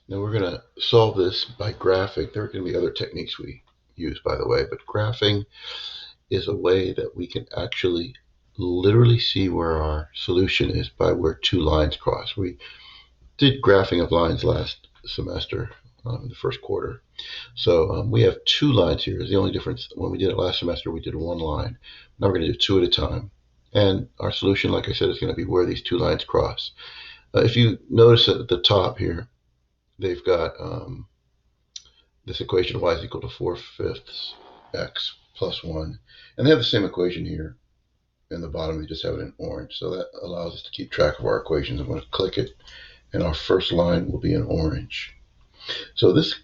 Now we're going to solve this by graphing. There are going to be other techniques we use, by the way, but graphing is a way that we can actually literally see where our solution is by where two lines cross. We did graphing of lines last semester in the first quarter. So we have two lines here. The only difference, when we did it last semester, we did one line. Now we're going to do two at a time. And our solution, like I said, is going to be where these two lines cross. If you notice at the top here, they've got this equation y is equal to 4/5 x plus 1. And they have the same equation here in the bottom. They just have it in orange. So that allows us to keep track of our equations. I'm going to click it, and our first line will be in orange. So this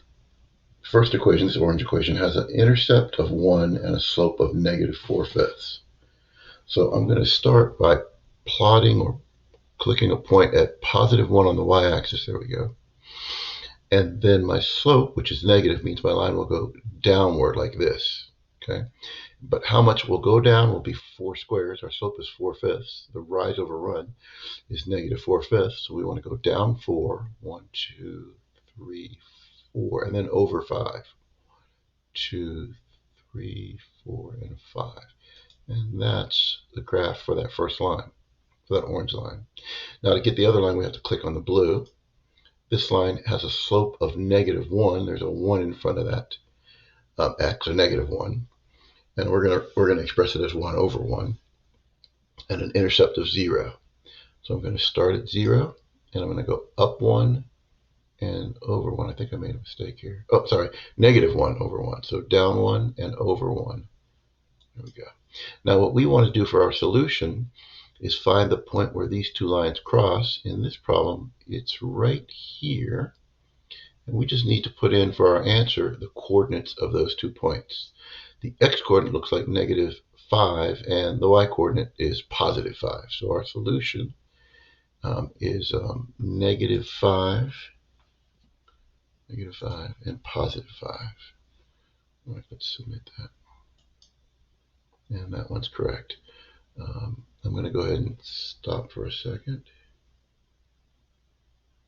first equation, this orange equation, has an intercept of 1 and a slope of -4/5. So I'm going to start by plotting or clicking a point at +1 on the y-axis. There we go. And then my slope, which is negative, means my line will go downward like this. Okay. But how much will go down will be 4 squares. Our slope is 4/5. The rise over run is -4/5. So we want to go down 4. 1, 2, 3, 4, and then over 5. 2, 3, 4, and 5. And that's the graph for that first line, for that orange line. Now to get the other line, we have to click on the blue. This line has a slope of -1. There's a 1 in front of that x, or -1. And we're gonna express it as 1 over 1, and an intercept of 0. So I'm going to start at 0, and I'm going to go up 1 and over 1. I think I made a mistake here. Oh, sorry, -1 over 1. So down 1 and over 1. There we go. Now what we want to do for our solution is find the point where these two lines cross. In this problem, it's right here. And we just need to put in for our answer the coordinates of those 2 points. The x-coordinate looks like -5, and the y-coordinate is +5. So our solution is -5, and +5. All right, let's submit that. And that one's correct. I'm going to go ahead and stop for a second.